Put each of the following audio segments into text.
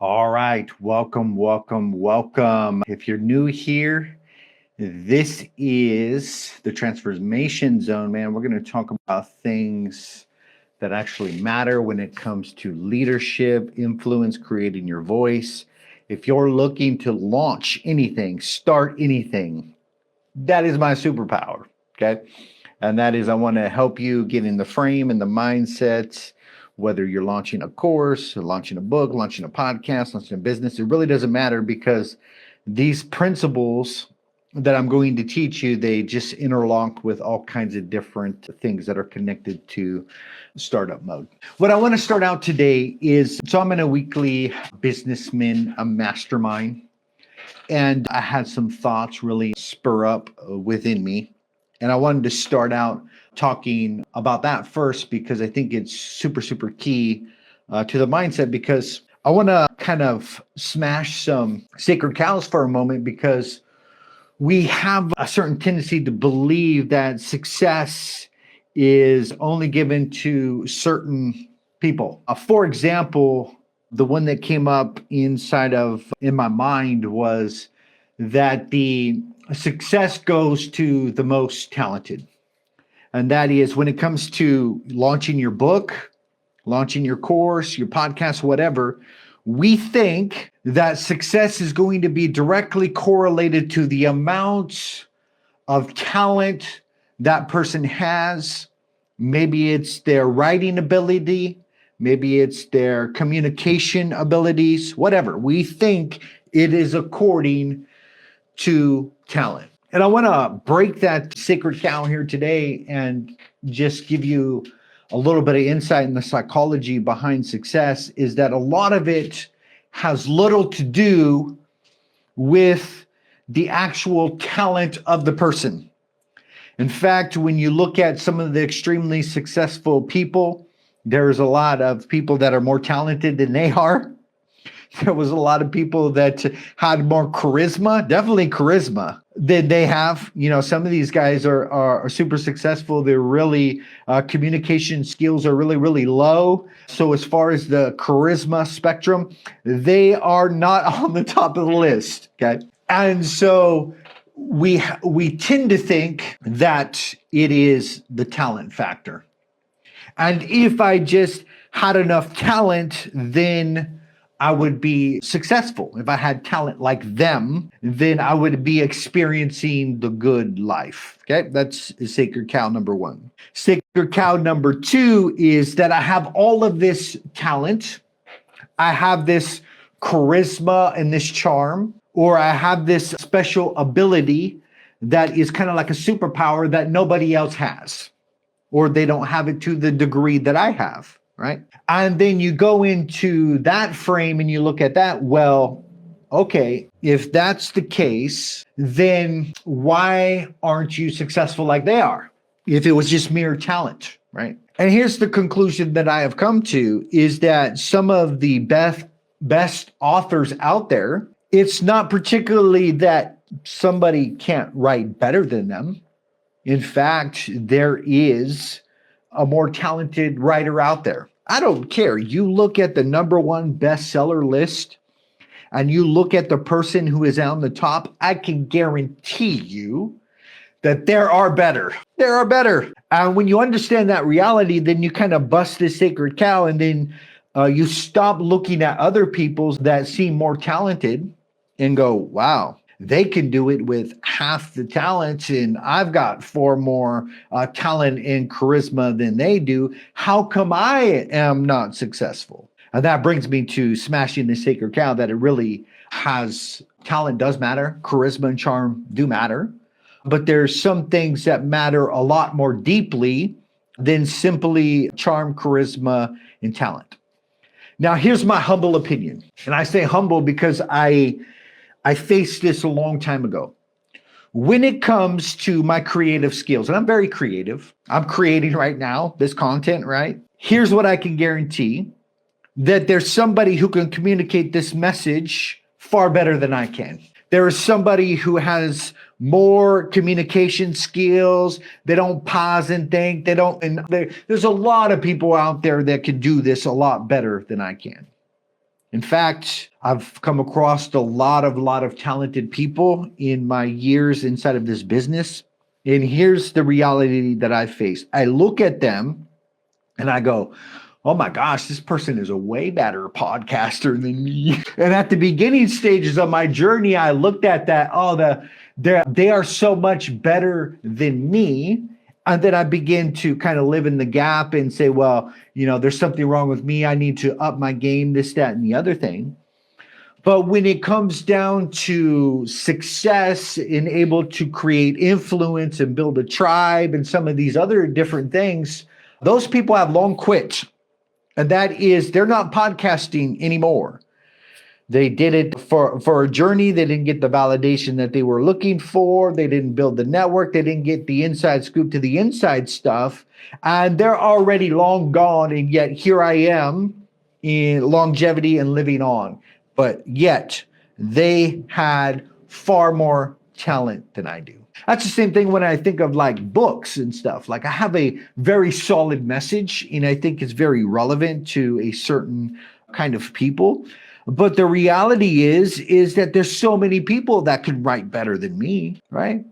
All right, welcome, welcome, welcome. If you're new here, this is the transformation zone, man. We're going to talk about things that actually matter when it comes to leadership, influence, creating your voice. If you're looking to launch anything, start anything, that is my superpower. Okay. And that is, I want to help you get in the frame and the mindset, whether you're launching a course, or launching a book, launching a podcast, launching a business. It really doesn't matter because these principles that I'm going to teach you, they just interlock with all kinds of different things that are connected to startup mode. What I want to start out today is, so I'm in a weekly businessman a mastermind, and I had some thoughts really spur up within me. And I wanted to start out talking about that first because I think it's super, super key to the mindset, because I want to kind of smash some sacred cows for a moment, because we have a certain tendency to believe that success is only given to certain people. For example, the one that came up in my mind was that the success goes to the most talented. And that is when it comes to launching your book, launching your course, your podcast, whatever, we think that success is going to be directly correlated to the amount of talent that person has. Maybe it's their writing ability, maybe it's their communication abilities, whatever. We think it is according to talent. And I want to break that sacred cow here today and just give you a little bit of insight in the psychology behind success. Is that a lot of it has little to do with the actual talent of the person. In fact, when you look at some of the extremely successful people, there's a lot of people that are more talented than they are. There was a lot of people that had more charisma, definitely charisma, than they have. You know, some of these guys are super successful. They're really, communication skills are really, really low. So as far as the charisma spectrum, they are not on the top of the list, okay? And so we tend to think that it is the talent factor. And if I just had enough talent, then I would be successful. If I had talent like them, then I would be experiencing the good life. Okay, that's sacred cow number one. Sacred cow number two is that I have all of this talent. I have this charisma and this charm, or I have this special ability that is kind of like a superpower that nobody else has, or they don't have it to the degree that I have. Right. And then you go into that frame and you look at that. Well, okay, if that's the case, then why aren't you successful like they are? If it was just mere talent, right? And here's the conclusion that I have come to is that some of the best authors out there, it's not particularly that somebody can't write better than them. In fact, there is a more talented writer out there. I don't care. You look at the number one bestseller list and you look at the person who is on the top, I can guarantee you that there are better. There are better. And when you understand that reality, then you kind of bust this sacred cow, and then you stop looking at other people that seem more talented and go, wow, they can do it with half the talent, and I've got four more talent and charisma than they do. How come I am not successful? And that brings me to smashing the sacred cow, that it really has, talent does matter, charisma and charm do matter, but there's some things that matter a lot more deeply than simply charm, charisma, and talent. Now, here's my humble opinion. And I say humble because I faced this a long time ago. When it comes to my creative skills, and I'm very creative, I'm creating right now this content, right? Here's what I can guarantee, that there's somebody who can communicate this message far better than I can. There is somebody who has more communication skills. They don't pause and think. There's a lot of people out there that can do this a lot better than I can. In fact, I've come across a lot of talented people in my years inside of this business. And here's the reality that I face. I look at them and I go, oh my gosh, this person is a way better podcaster than me. And at the beginning stages of my journey, I looked at that, they are so much better than me. And then I begin to kind of live in the gap and say, well, there's something wrong with me. I need to up my game, this, that, and the other thing. But when it comes down to success and able to create influence and build a tribe and some of these other different things, those people have long quit. And that is, they're not podcasting anymore. They did it for a journey. They didn't get the validation that they were looking for. They didn't build the network. They didn't get the inside scoop to the inside stuff. And they're already long gone. And yet here I am in longevity and living on. But yet they had far more talent than I do. That's the same thing when I think of like books and stuff. Like I have a very solid message and I think it's very relevant to a certain kind of people. But the reality is that there's so many people that can write better than me, right?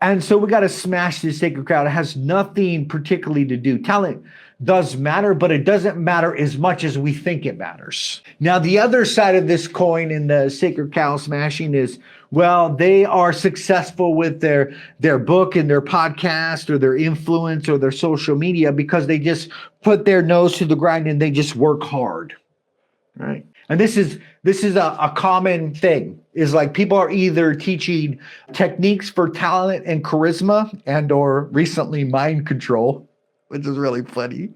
And so we got to smash this sacred crowd. It has nothing particularly to do. Talent does matter, but it doesn't matter as much as we think it matters. Now, the other side of this coin in the sacred cow smashing is, well, they are successful with their book and their podcast or their influence or their social media because they just put their nose to the grind and they just work hard, right? And this is a common thing, is like people are either teaching techniques for talent and charisma and or recently mind control, which is really funny.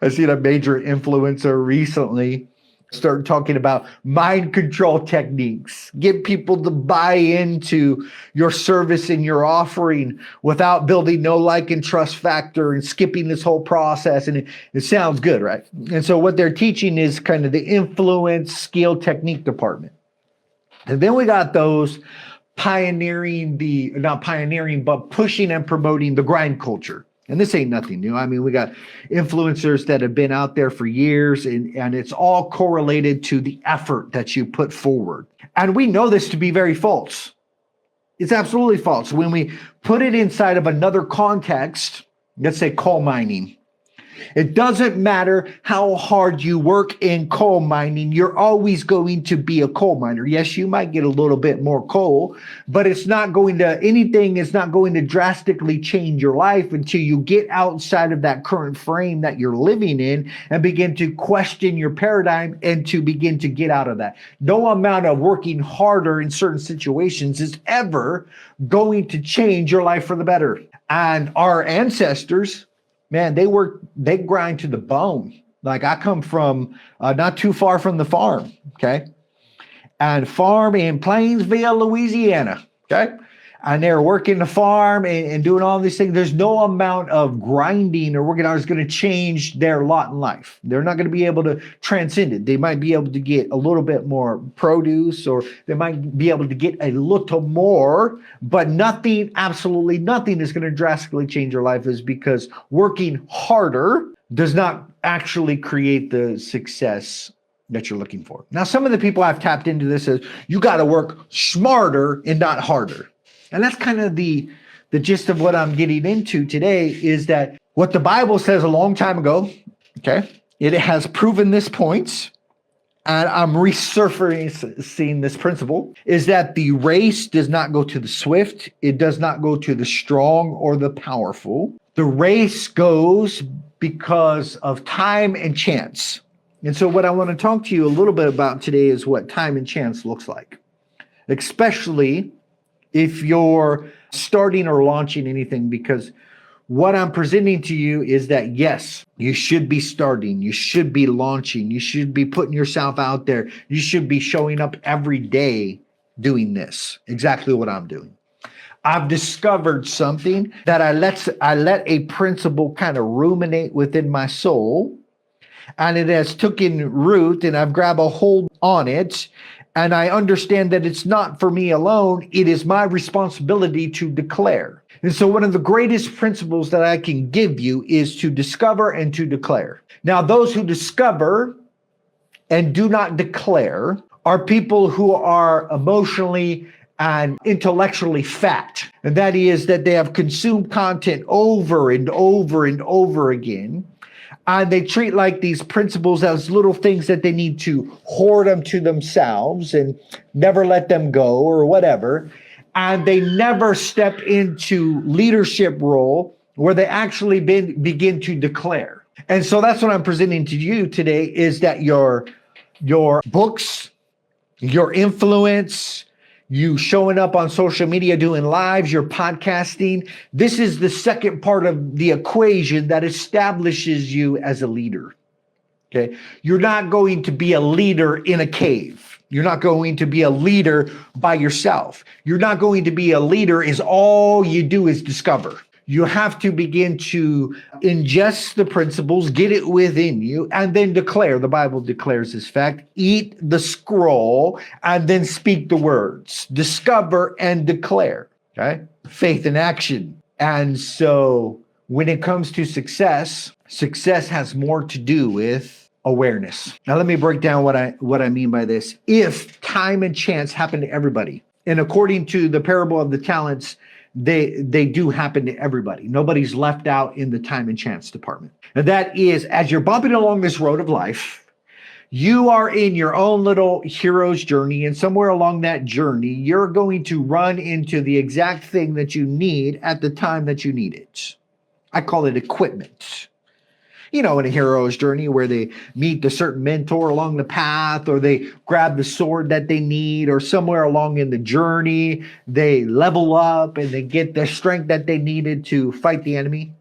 I seen a major influencer recently start talking about mind control techniques, get people to buy into your service and your offering without building no like and trust factor and skipping this whole process. And it sounds good, right? And so what they're teaching is kind of the influence, skill, technique department. And then we got those pushing and promoting the grind culture. And this ain't nothing new. I mean, we got influencers that have been out there for years, and it's all correlated to the effort that you put forward. And we know this to be very false. It's absolutely false. When we put it inside of another context, let's say coal mining, it doesn't matter how hard you work in coal mining, you're always going to be a coal miner. Yes, you might get a little bit more coal, but it's not going to drastically change your life until you get outside of that current frame that you're living in and begin to question your paradigm and to begin to get out of that. No amount of working harder in certain situations is ever going to change your life for the better. And our ancestors, man, they grind to the bone. Like I come from not too far from the farm, okay? And farm in Plainsville, Louisiana, okay? And they're working the farm and doing all these things. There's no amount of grinding or working hours going to change their lot in life. They're not going to be able to transcend it. They might be able to get a little bit more produce, or they might be able to get a little more, but nothing, absolutely nothing is going to drastically change your life, is because working harder does not actually create the success that you're looking for. Now, some of the people I've tapped into this is you got to work smarter and not harder. And that's kind of the gist of what I'm getting into today, is that what the Bible says a long time ago, okay, it has proven this point, and I'm resurfacing this principle, is that the race does not go to the swift, it does not go to the strong or the powerful. The race goes because of time and chance. And so what I want to talk to you a little bit about today is what time and chance looks like, especially if you're starting or launching anything, because what I'm presenting to you is that, yes, you should be starting, you should be launching, you should be putting yourself out there, you should be showing up every day doing this, exactly what I'm doing. I've discovered something that I let a principle kind of ruminate within my soul, and it has taken root, and I've grabbed a hold on it. And I understand that it's not for me alone. It is my responsibility to declare. And so one of the greatest principles that I can give you is to discover and to declare. Now, those who discover and do not declare are people who are emotionally and intellectually fat. And that is that they have consumed content over and over and over again. And they treat like these principles as little things that they need to hoard them to themselves and never let them go or whatever. And they never step into leadership role where they actually begin to declare. And so that's what I'm presenting to you today is that your books, your influence, you showing up on social media, doing lives, your podcasting. This is the second part of the equation that establishes you as a leader. Okay. You're not going to be a leader in a cave. You're not going to be a leader by yourself. You're not going to be a leader is all you do is discover. You have to begin to ingest the principles, get it within you, and then declare. The Bible declares this fact. Eat the scroll and then speak the words. Discover and declare. Okay? Faith in action. And so when it comes to success, success has more to do with awareness. Now let me break down what I mean by this. If time and chance happen to everybody, and according to the parable of the talents, they do happen to everybody. Nobody's left out in the time and chance department. And that is, as you're bumping along this road of life, you are in your own little hero's journey, and somewhere along that journey, you're going to run into the exact thing that you need at the time that you need it. I call it equipment. You know, in a hero's journey where they meet a certain mentor along the path, or they grab the sword that they need, or somewhere along in the journey, they level up and they get the strength that they needed to fight the enemy.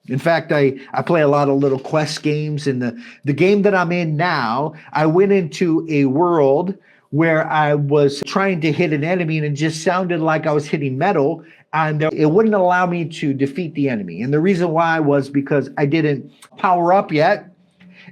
In fact, I play a lot of little quest games, and the game that I'm in now, I went into a world where I was trying to hit an enemy and it just sounded like I was hitting metal, and it wouldn't allow me to defeat the enemy. And the reason why was because I didn't power up yet,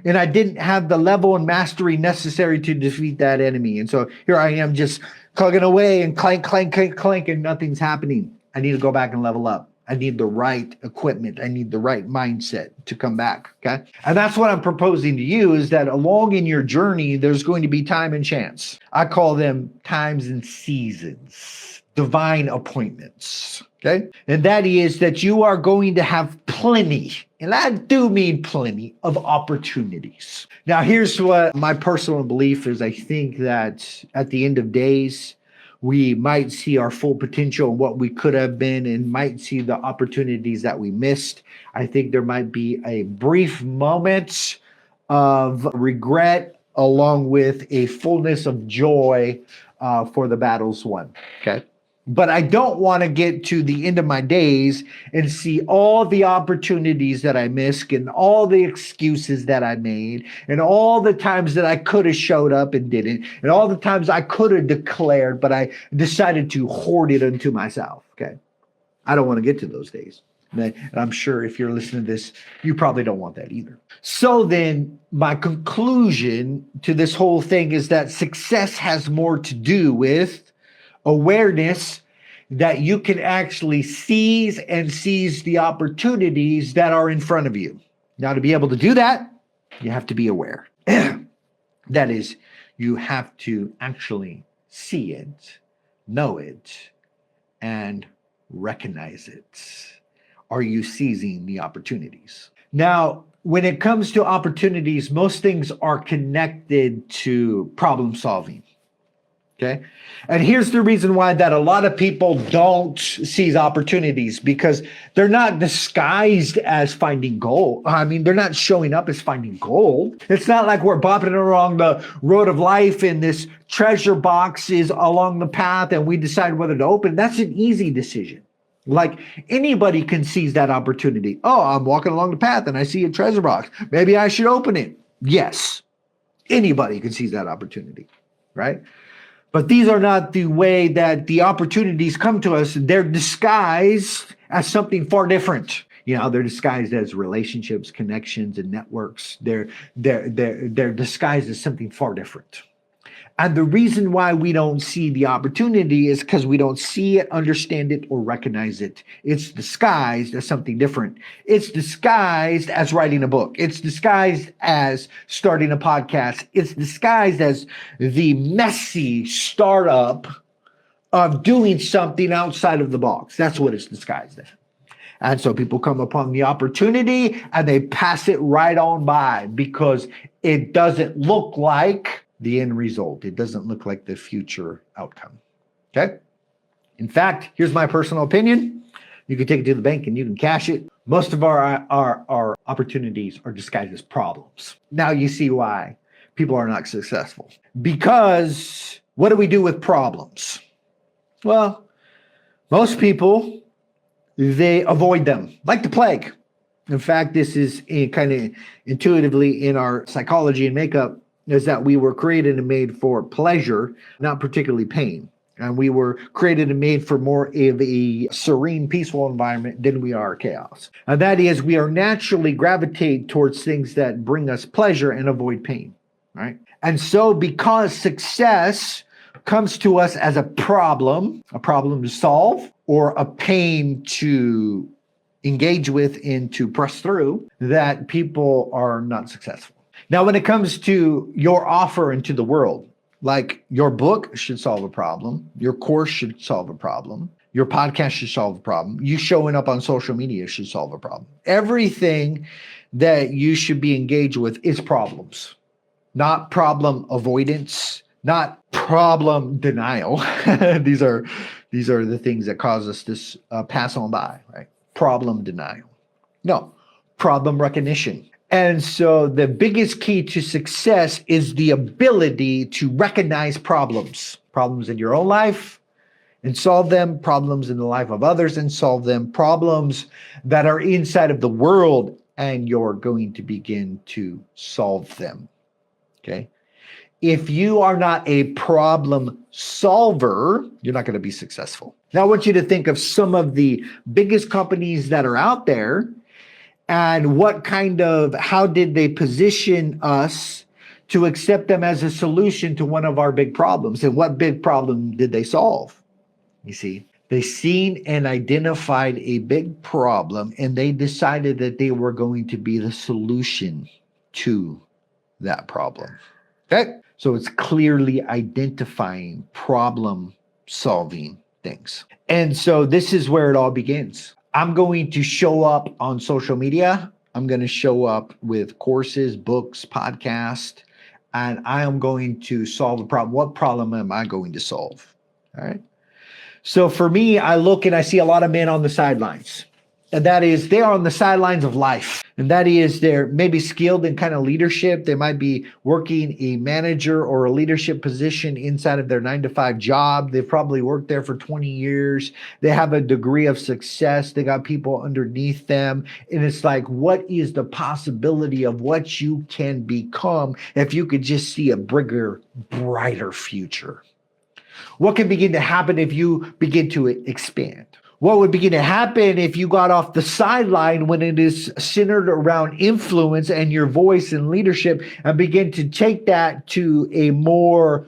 and I didn't have the level and mastery necessary to defeat that enemy. And so here I am just plugging away and clank, clank, clank, clank, and nothing's happening. I need to go back and level up. I need the right equipment. I need the right mindset to come back, okay? And that's what I'm proposing to you, is that along in your journey, there's going to be time and chance. I call them times and seasons, divine appointments, okay? And that is that you are going to have plenty, and I do mean plenty, of opportunities. Now, here's what my personal belief is. I think that at the end of days, we might see our full potential and what we could have been, and might see the opportunities that we missed. I think there might be a brief moment of regret along with a fullness of joy for the battles won. Okay. But I don't want to get to the end of my days and see all the opportunities that I missed, and all the excuses that I made, and all the times that I could have showed up and didn't, and all the times I could have declared, but I decided to hoard it unto myself. Okay. I don't want to get to those days. And I'm sure if you're listening to this, you probably don't want that either. So then my conclusion to this whole thing is that success has more to do with awareness, that you can actually seize the opportunities that are in front of you. Now, to be able to do that, you have to be aware. That is, you have to actually see it, know it, and recognize it. Are you seizing the opportunities? Now, when it comes to opportunities, most things are connected to problem solving. Okay. And here's the reason why that a lot of people don't seize opportunities, because they're not disguised as finding gold. I mean, they're not showing up as finding gold. It's not like we're bopping along the road of life and this treasure box is along the path and we decide whether to open. That's an easy decision. Like anybody can seize that opportunity. Oh, I'm walking along the path and I see a treasure box. Maybe I should open it. Yes. Anybody can seize that opportunity, right? But these are not the way that the opportunities come to us. They're disguised as something far different. You know, they're disguised as relationships, connections, and networks. They're disguised as something far different. And the reason why we don't see the opportunity is because we don't see it, understand it, or recognize it. It's disguised as something different. It's disguised as writing a book. It's disguised as starting a podcast. It's disguised as the messy startup of doing something outside of the box. That's what it's disguised as. And so people come upon the opportunity and they pass it right on by because it doesn't look like the end result. It doesn't look like the future outcome. Okay? In fact, here's my personal opinion. You can take it to the bank and you can cash it. Most of our opportunities are disguised as problems. Now you see why people are not successful. Because what do we do with problems? Well, most people, they avoid them like the plague. In fact, this is kind of intuitively in our psychology and makeup, is that we were created and made for pleasure, not particularly pain. And we were created and made for more of a serene, peaceful environment than we are chaos. And that is, we are naturally gravitate towards things that bring us pleasure and avoid pain, right? And so because success comes to us as a problem to solve, or a pain to engage with and to press through, that people are not successful. Now, when it comes to your offer into the world, like your book should solve a problem, your course should solve a problem, your podcast should solve a problem, you showing up on social media should solve a problem. Everything that you should be engaged with is problems, not problem avoidance, not problem denial. These are the things that cause us to pass on by, right? Problem denial. No, problem recognition. And so the biggest key to success is the ability to recognize problems in your own life and solve them, problems in the life of others and solve them, problems that are inside of the world, and you're going to begin to solve them. Okay? If you are not a problem solver, you're not going to be successful. Now, I want you to think of some of the biggest companies that are out there and how did they position us to accept them as a solution to one of our big problems? And what big problem did they solve? You see, they seen and identified a big problem and they decided that they were going to be the solution to that problem. Okay? So it's clearly identifying problem solving things. And so this is where it all begins. I'm going to show up on social media. I'm going to show up with courses, books, podcasts, and I am going to solve a problem. What problem am I going to solve? All right. So for me, I look and I see a lot of men on the sidelines. And that is, they are on the sidelines of life. And that is, they're maybe skilled in kind of leadership. They might be working a manager or a leadership position inside of their 9-to-5 job. They've probably worked there for 20 years. They have a degree of success. They got people underneath them. And it's like, what is the possibility of what you can become if you could just see a bigger, brighter future? What can begin to happen if you begin to expand? What would begin to happen if you got off the sideline when it is centered around influence and your voice and leadership and begin to take that to a more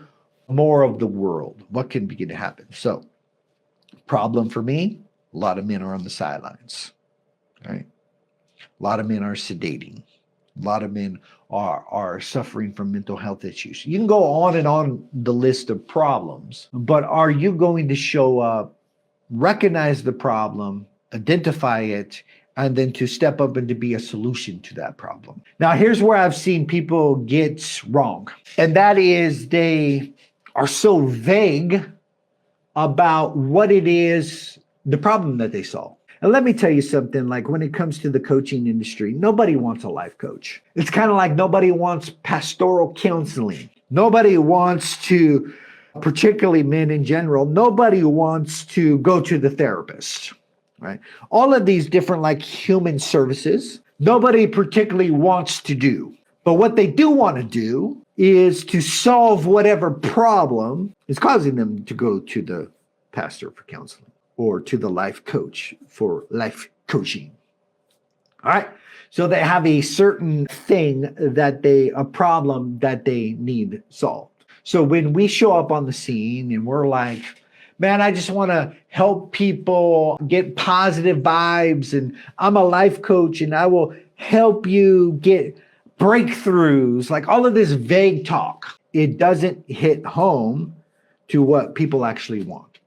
of the world? What can begin to happen? So, problem for me, a lot of men are on the sidelines, right? A lot of men are sedating. A lot of men are suffering from mental health issues. You can go on and on the list of problems, but are you going to show up, recognize the problem, identify it, and then to step up and to be a solution to that problem? Now, here's where I've seen people get wrong, and that is they are so vague about what it is, the problem that they solve. And let me tell you something, like when it comes to the coaching industry, nobody wants a life coach. It's kind of like nobody wants pastoral counseling. Nobody wants to, particularly men in general, nobody wants to go to the therapist, right? All of these different like human services, nobody particularly wants to do. But what they do want to do is to solve whatever problem is causing them to go to the pastor for counseling or to the life coach for life coaching. All right. So they have a certain thing a problem that they need solved. So when we show up on the scene and we're like, man, I just want to help people get positive vibes, and I'm a life coach and I will help you get breakthroughs, like all of this vague talk, it doesn't hit home to what people actually want.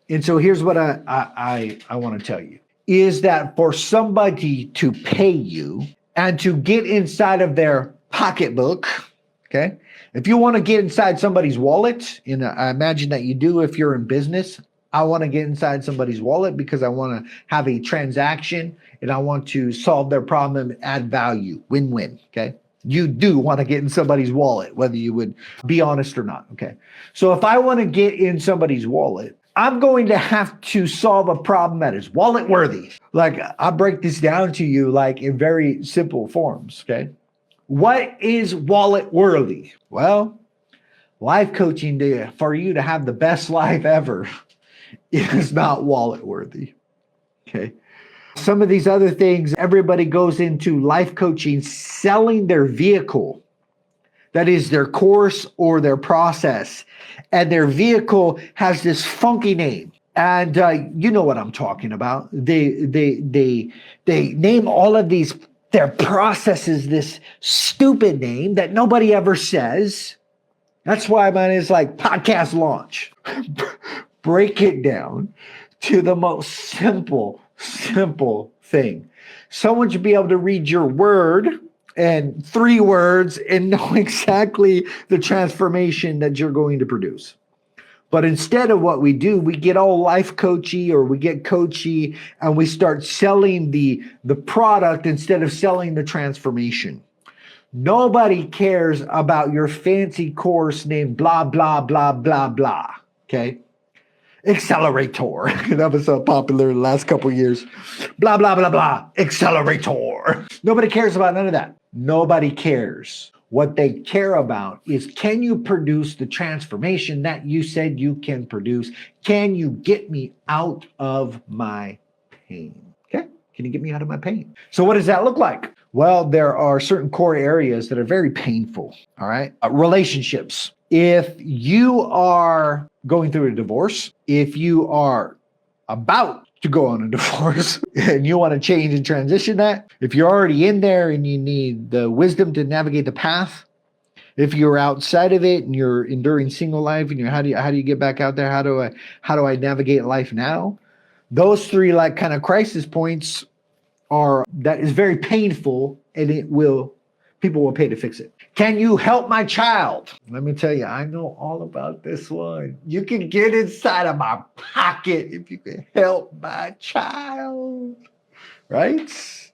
And so here's what I want to tell you is that for somebody to pay you and to get inside of their pocketbook, okay? If you want to get inside somebody's wallet, and I imagine that you do if you're in business, I want to get inside somebody's wallet because I want to have a transaction and I want to solve their problem and add value, win-win, okay? You do want to get in somebody's wallet, whether you would be honest or not, okay? So if I want to get in somebody's wallet, I'm going to have to solve a problem that is wallet worthy. Like, I break this down to you like in very simple forms, okay? What is wallet worthy? Well, life coaching for you to have the best life ever is not wallet worthy, okay? Some of these other things, everybody goes into life coaching selling their vehicle. That is their course or their process. And their vehicle has this funky name. And you know what I'm talking about. They name all of these, their processes, this stupid name that nobody ever says. That's why mine is like podcast launch. Break it down to the most simple thing. Someone should be able to read your word and 3 words and know exactly the transformation that you're going to produce. But instead of what we do, we get all life coachy or we get coachy and we start selling the product instead of selling the transformation. Nobody cares about your fancy course named blah, blah, blah, blah, blah. Okay? Accelerator. That was so popular in the last couple of years. Blah, blah, blah, blah. Accelerator. Nobody cares about none of that. Nobody cares. What they care about is, can you produce the transformation that you said you can produce? Can you get me out of my pain? Okay? Can you get me out of my pain? So what does that look like? Well, there are certain core areas that are very painful. All right? Relationships. If you are going through a divorce, if you are about to go on a divorce and you want to change and transition that, if you're already in there and you need the wisdom to navigate the path, if you're outside of it and you're enduring single life and how do you get back out there? How do I navigate life now? Those 3 like kind of crisis points that is very painful, and people will pay to fix it. Can you help my child? Let me tell you, I know all about this one. You can get inside of my pocket if you can help my child, right?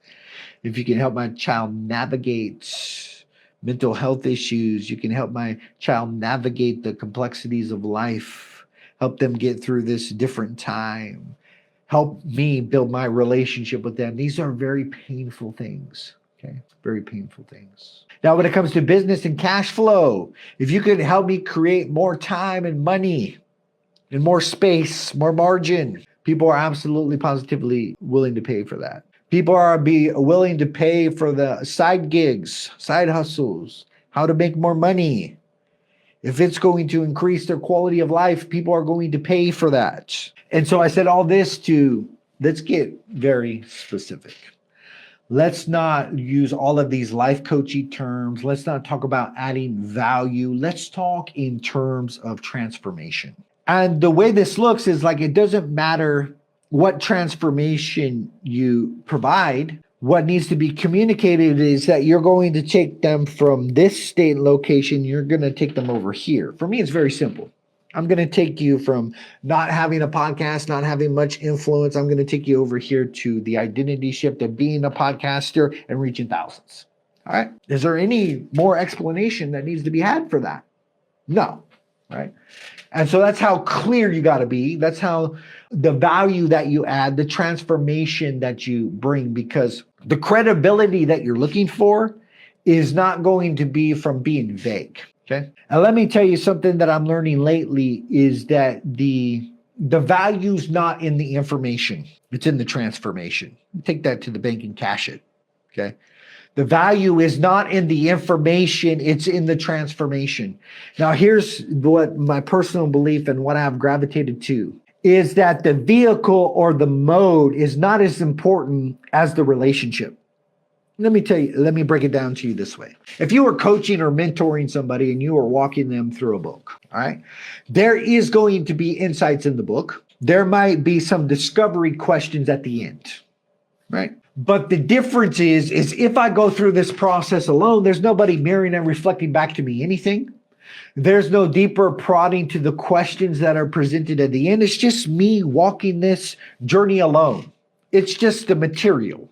If you can help my child navigate mental health issues, you can help my child navigate the complexities of life, help them get through this different time, help me build my relationship with them. These are very painful things. Okay, very painful things. Now, when it comes to business and cash flow, if you could help me create more time and money and more space, more margin, people are absolutely positively willing to pay for that. People are willing to pay for the side gigs, side hustles, how to make more money. If it's going to increase their quality of life, people are going to pay for that. And so I said all this let's get very specific. Let's not use all of these life coaching terms. Let's not talk about adding value. Let's talk in terms of transformation. And the way this looks is like, it doesn't matter what transformation you provide. What needs to be communicated is that you're going to take them from this state location. You're going to take them over here. For me, it's very simple. I'm going to take you from not having a podcast, not having much influence. I'm going to take you over here to the identity shift of being a podcaster and reaching thousands. All right. Is there any more explanation that needs to be had for that? No. Right. And so that's how clear you got to be. That's how the value that you add, the transformation that you bring, because the credibility that you're looking for is not going to be from being vague. Okay. And let me tell you something that I'm learning lately is that the value's not in the information. It's in the transformation. Take that to the bank and cash it. Okay. The value is not in the information, it's in the transformation. Now, here's what my personal belief and what I've gravitated to is that the vehicle or the mode is not as important as the relationship. Let me break it down to you this way. If you were coaching or mentoring somebody and you were walking them through a book, all right, there is going to be insights in the book. There might be some discovery questions at the end, right? But the difference is if I go through this process alone, there's nobody mirroring and reflecting back to me anything. There's no deeper prodding to the questions that are presented at the end. It's just me walking this journey alone. It's just the material,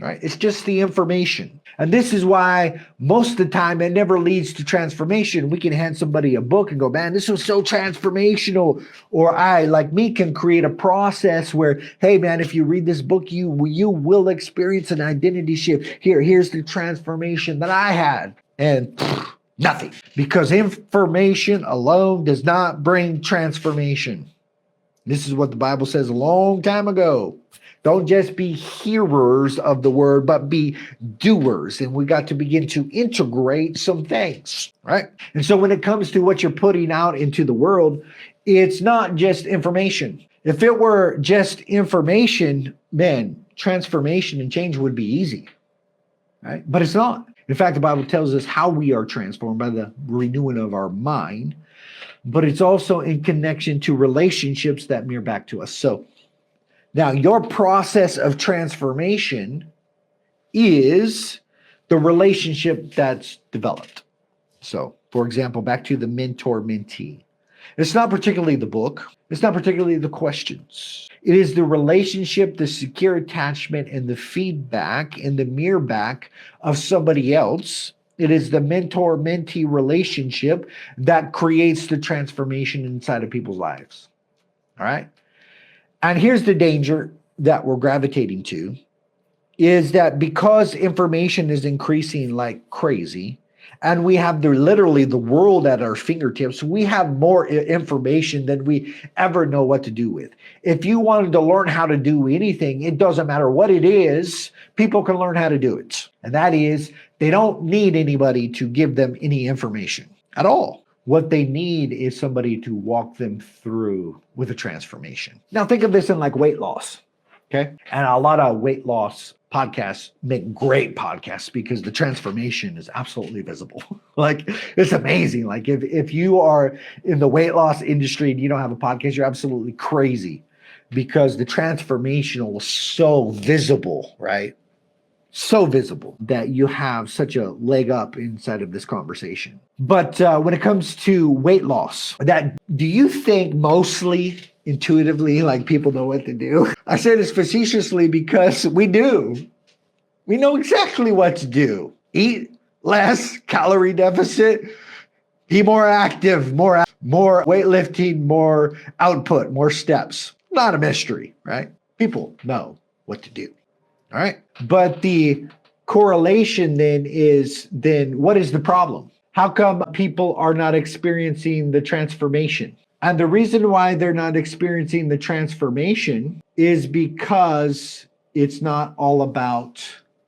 right? It's just the information. And this is why most of the time it never leads to transformation. We can hand somebody a book and go, man, this was so transformational. Or I, like me, can create a process where, hey, man, if you read this book, you will experience an identity shift. Here's the transformation that I had. And nothing. Because information alone does not bring transformation. This is what the Bible says a long time ago. Don't just be hearers of the word, but be doers. And we got to begin to integrate some things, right? And so when it comes to what you're putting out into the world, it's not just information. If it were just information, man, transformation and change would be easy, right? But it's not. In fact, the Bible tells us how we are transformed by the renewing of our mind, but it's also in connection to relationships that mirror back to us. So now your process of transformation is the relationship that's developed. So, for example, back to the mentor-mentee. It's not particularly the book. It's not particularly the questions. It is the relationship, the secure attachment, and the feedback and the mirror back of somebody else. It is the mentor-mentee relationship that creates the transformation inside of people's lives. All right? And here's the danger that we're gravitating to is that because information is increasing like crazy, and we have literally the world at our fingertips, we have more information than we ever know what to do with. If you wanted to learn how to do anything, it doesn't matter what it is, people can learn how to do it. And that is, they don't need anybody to give them any information at all. What they need is somebody to walk them through with a transformation. Now think of this in like weight loss, okay? And a lot of weight loss podcasts make great podcasts because the transformation is absolutely visible. Like it's amazing. Like if you are in the weight loss industry and you don't have a podcast, you're absolutely crazy because the transformation was so visible, right? So visible that you have such a leg up inside of this conversation. But when it comes to weight loss, do you think mostly intuitively like people know what to do? I say this facetiously because we do. We know exactly what to do. Eat less, calorie deficit, be more active, more weightlifting, more output, more steps. Not a mystery, right? People know what to do. All right. But the correlation then is what is the problem? How come people are not experiencing the transformation? And the reason why they're not experiencing the transformation is because it's not all about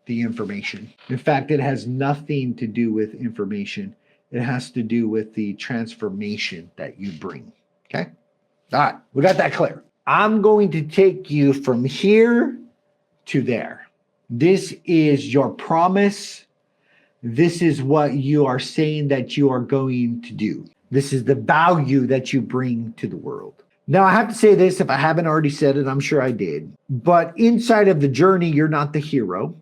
the information. In fact, it has nothing to do with information. It has to do with the transformation that you bring. Okay. All right. We got that clear. I'm going to take you from here to there. This is your promise. This is what you are saying that you are going to do. This is the value that you bring to the world. Now, I have to say this, if I haven't already said it, I'm sure I did. But inside of the journey, you're not the hero.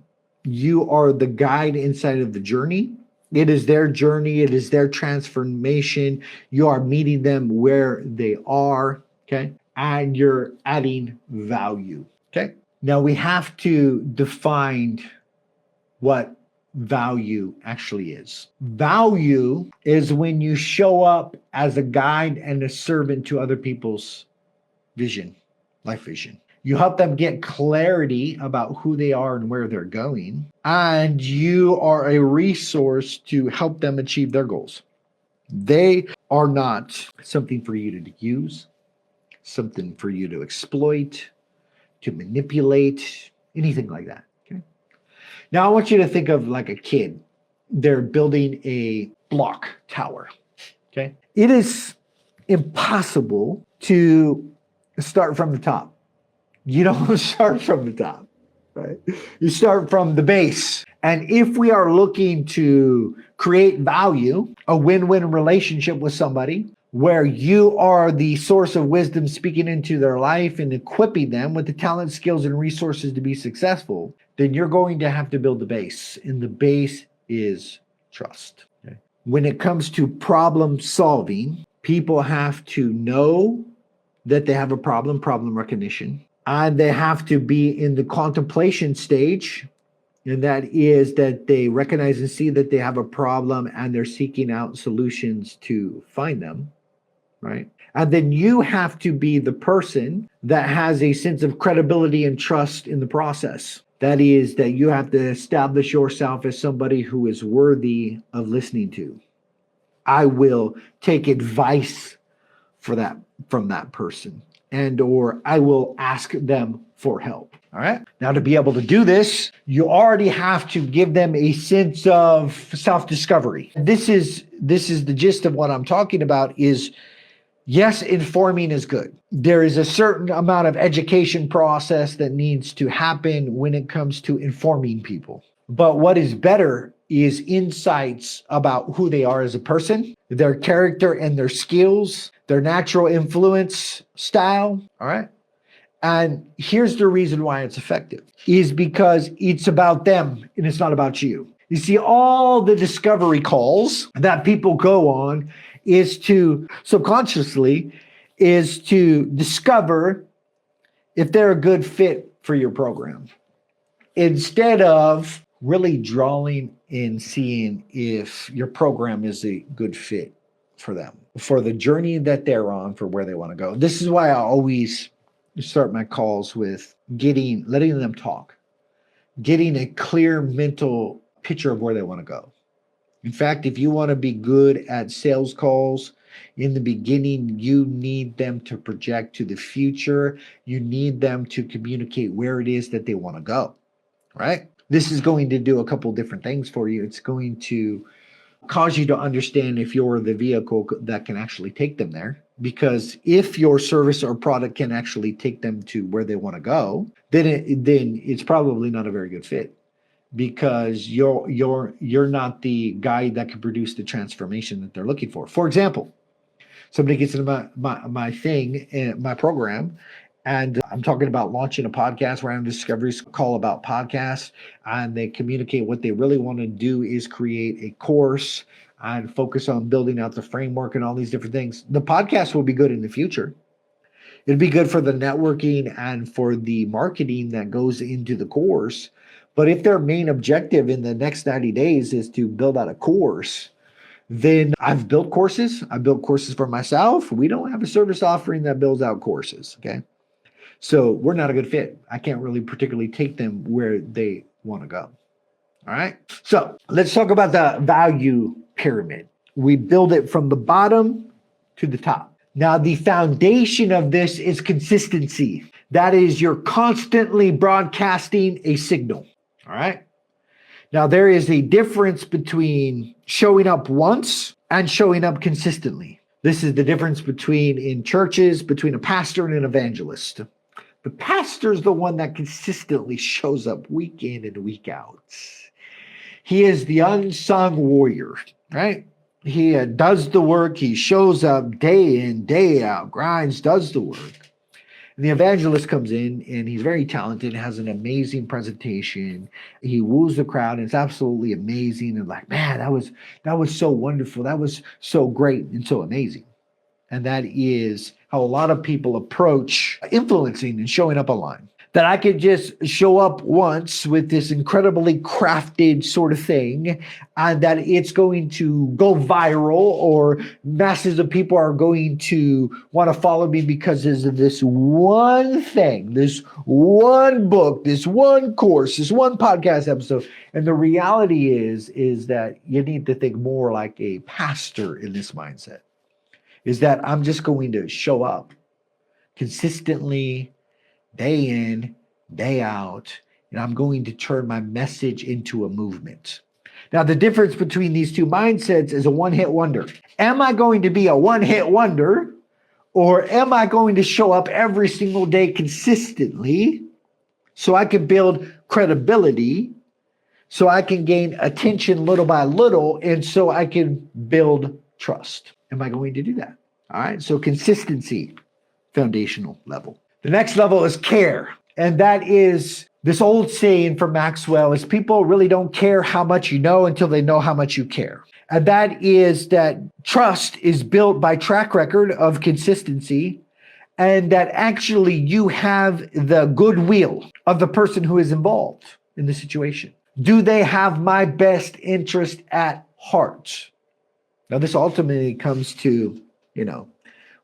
You are the guide inside of the journey. It is their journey. It is their transformation. You are meeting them where they are, okay? And you're adding value, okay? Now, we have to define what value actually is. Value is when you show up as a guide and a servant to other people's vision, life vision. You help them get clarity about who they are and where they're going, and you are a resource to help them achieve their goals. They are not something for you to use, something for you to exploit, to manipulate, anything like that. Okay. Now, I want you to think of like a kid. They're building a block tower. Okay. It is impossible to start from the top. You don't start from the top, right? You start from the base. And if we are looking to create value, a win-win relationship with somebody where you are the source of wisdom speaking into their life and equipping them with the talent, skills, and resources to be successful, then you're going to have to build the base. And the base is trust. Okay. When it comes to problem solving, people have to know that they have a problem recognition, and they have to be in the contemplation stage. And that is that they recognize and see that they have a problem and they're seeking out solutions to find them, right? And then you have to be the person that has a sense of credibility and trust in the process. That is, that you have to establish yourself as somebody who is worthy of listening to. I will take advice from that person, and or I will ask them for help. All right. Now, to be able to do this, you already have to give them a sense of self-discovery. This is the gist of what I'm talking about is, yes, informing is good. There is a certain amount of education process that needs to happen when it comes to informing people. But what is better is insights about who they are as a person, their character and their skills, their natural influence style. All right. And here's the reason why it's effective is because it's about them and it's not about you. You see, all the discovery calls that people go on is to subconsciously is to discover if they're a good fit for your program, instead of really drawing and seeing if your program is a good fit for them, for the journey that they're on, for where they want to go. This is why I always start my calls with letting them talk, getting a clear mental picture of where they want to go. In fact, if you want to be good at sales calls, in the beginning, you need them to project to the future. You need them to communicate where it is that they want to go, right? This is going to do a couple different things for you. It's going to cause you to understand if you're the vehicle that can actually take them there. Because if your service or product can actually take them to where they want to go, then it's probably not a very good fit, because you're not the guy that can produce the transformation that they're looking for. For example, somebody gets into my thing, my program, and I'm talking about launching a podcast, Random Discoveries call about podcasts, and they communicate what they really want to do is create a course and focus on building out the framework and all these different things. The podcast will be good in the future. It'd be good for the networking and for the marketing that goes into the course. But if their main objective in the next 90 days is to build out a course, then I've built courses. I built courses for myself. We don't have a service offering that builds out courses. Okay. So we're not a good fit. I can't really particularly take them where they want to go. All right. So let's talk about the value pyramid. We build it from the bottom to the top. Now, the foundation of this is consistency. That is, you're constantly broadcasting a signal. All right. Now, there is a difference between showing up once and showing up consistently. This is the difference in churches, between a pastor and an evangelist. The pastor is the one that consistently shows up week in and week out. He is the unsung warrior, right? He does the work. He shows up day in, day out, grinds, does the work. And the evangelist comes in and he's very talented, has an amazing presentation. He woos the crowd and it's absolutely amazing. And like, man, that was so wonderful. That was so great and so amazing. And that is how a lot of people approach influencing and showing up online. That I could just show up once with this incredibly crafted sort of thing, and that it's going to go viral, or masses of people are going to want to follow me because of this one thing, this one book, this one course, this one podcast episode. And the reality is that you need to think more like a pastor in this mindset. Is that I'm just going to show up consistently, day in, day out, and I'm going to turn my message into a movement. Now, the difference between these two mindsets is a one-hit wonder. Am I going to be a one-hit wonder, or am I going to show up every single day consistently so I can build credibility, so I can gain attention little by little, and so I can build trust? Am I going to do that? All right, so consistency, foundational level. The next level is care. And that is this old saying from Maxwell is people really don't care how much you know until they know how much you care. And that is that trust is built by track record of consistency, and that actually you have the goodwill of the person who is involved in the situation. Do they have my best interest at heart? Now, this ultimately comes to,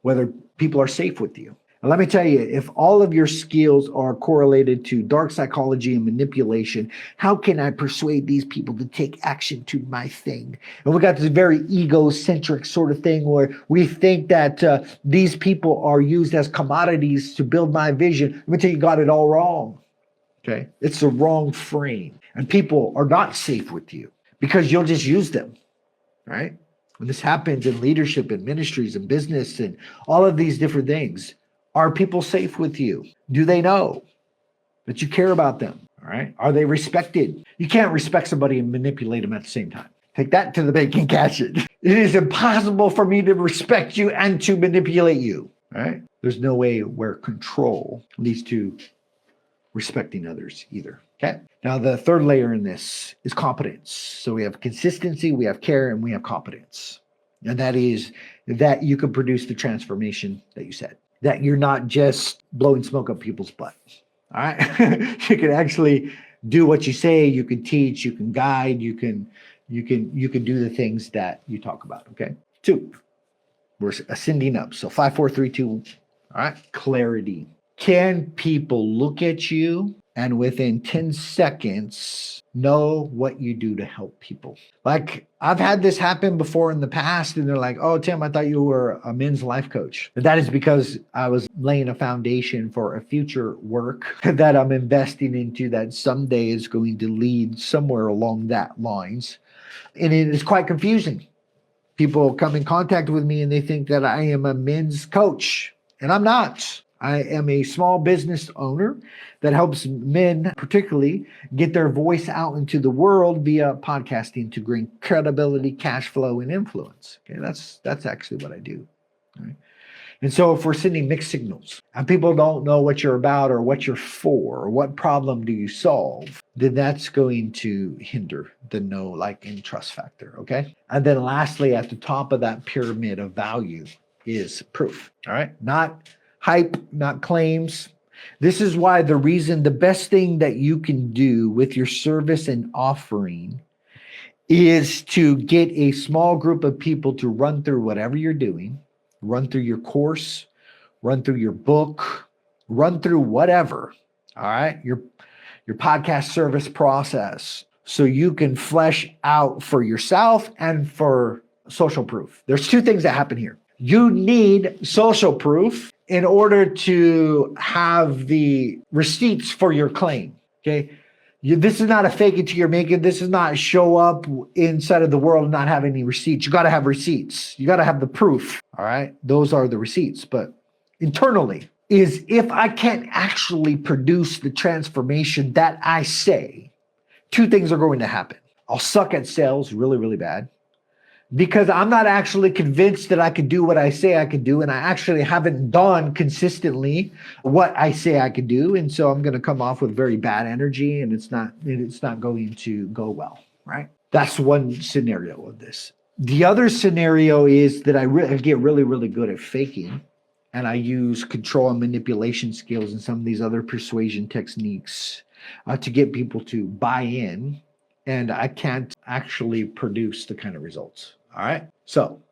whether people are safe with you. And let me tell you, if all of your skills are correlated to dark psychology and manipulation, how can I persuade these people to take action to my thing? And we got this very egocentric sort of thing where we think that these people are used as commodities to build my vision. Let me tell you, you got it all wrong. Okay? It's the wrong frame. And people are not safe with you because you'll just use them, right? When this happens in leadership and ministries and business and all of these different things, are people safe with you? Do they know that you care about them? All right. Are they respected? You can't respect somebody and manipulate them at the same time. Take that to the bank and cash it. It is impossible for me to respect you and to manipulate you. All right. There's no way where control leads to respecting others either. Okay. Now, the third layer in this is competence. So we have consistency, we have care, and we have competence. And that is that you can produce the transformation that you said. That you're not just blowing smoke up people's butt. All right. You can actually do what you say, you can teach, you can guide, you can do the things that you talk about. Okay. 2, we're ascending up. So 5, 4, 3, 2. All right. Clarity. Can people look at you and within 10 seconds know what you do to help people? Like, I've had this happen before in the past, and they're like, "Oh, Tim, I thought you were a men's life coach." But that is because I was laying a foundation for a future work that I'm investing into that someday is going to lead somewhere along that lines. And it is quite confusing. People come in contact with me and they think that I am a men's coach, and I'm not. I am a small business owner that helps men particularly get their voice out into the world via podcasting to gain credibility, cash flow, and influence. Okay, that's actually what I do. Right? And so if we're sending mixed signals and people don't know what you're about or what you're for or what problem do you solve, then that's going to hinder the know, like, and trust factor. Okay. And then lastly, at the top of that pyramid of value is proof. All right. Not hype, not claims. This is why the best thing that you can do with your service and offering is to get a small group of people to run through whatever you're doing, run through your course, run through your book, run through whatever, all right, your podcast service process, so you can flesh out for yourself and for social proof. There's 2 things that happen here. You need social proof in order to have the receipts for your claim, okay? This is not a fake it till you're making. This is not show up inside of the world and not have any receipts. You got to have receipts. You got to have the proof, all right? Those are the receipts. But internally is if I can't actually produce the transformation that I say, 2 things are going to happen. I'll suck at sales really, really bad, because I'm not actually convinced that I could do what I say I could do, and I actually haven't done consistently what I say I could do, and so I'm going to come off with very bad energy, and it's not going to go well, right? That's one scenario of this. The other scenario is that I get really, really good at faking, and I use control and manipulation skills and some of these other persuasion techniques to get people to buy in, and I can't actually produce the kind of results. All right. So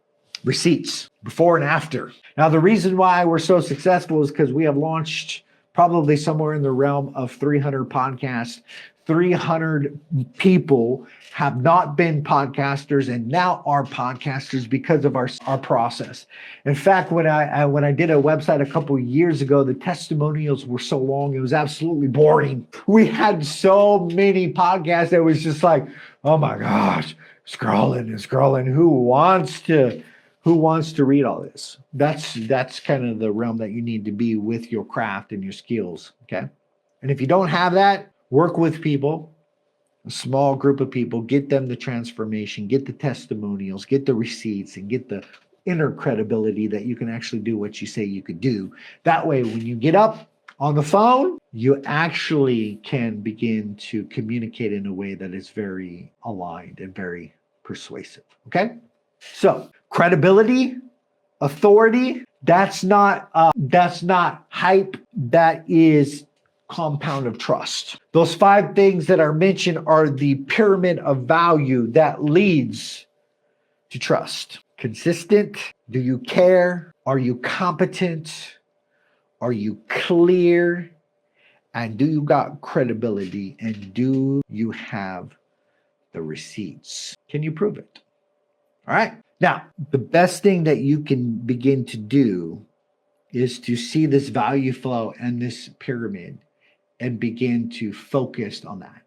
receipts before and after. Now, the reason why we're so successful is because we have launched probably somewhere in the realm of 300 podcasts, 300 people have not been podcasters and now are podcasters because of our process. In fact, when I did a website a couple of years ago, the testimonials were so long, it was absolutely boring. We had so many podcasts that was just like, oh my gosh, scrolling and scrolling. Who wants to read all this? That's kind of the realm that you need to be with your craft and your skills. Okay. And if you don't have that, work with people, a small group of people, get them the transformation, get the testimonials, get the receipts, and get the inner credibility that you can actually do what you say you could do. That way, when you get up on the phone, you actually can begin to communicate in a way that is very aligned and very persuasive. Okay? So, credibility, authority, that's not hype, that is compound of trust. Those 5 things that are mentioned are the pyramid of value that leads to trust. Consistent, do you care? Are you competent? Are you clear? And do you got credibility? And do you have the receipts? Can you prove it? All right. Now, the best thing that you can begin to do is to see this value flow and this pyramid and begin to focus on that.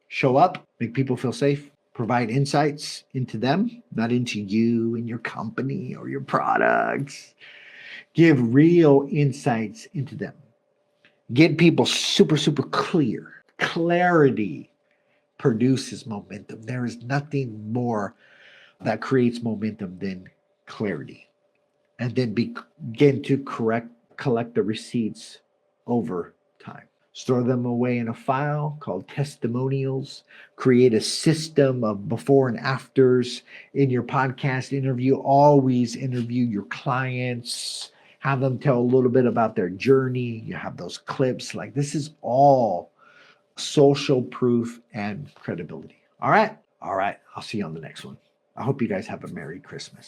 Show up, make people feel safe, provide insights into them, not into you and your company or your products. Give real insights into them. Get people super, super clear. Clarity produces momentum. There is nothing more that creates momentum than clarity. And then begin to collect the receipts over time. Store them away in a file called testimonials. Create a system of before and afters in your podcast interview. Always interview your clients. Have them tell a little bit about their journey. You have those clips. Like, this is all social proof and credibility. All right. All right. I'll see you on the next one. I hope you guys have a Merry Christmas.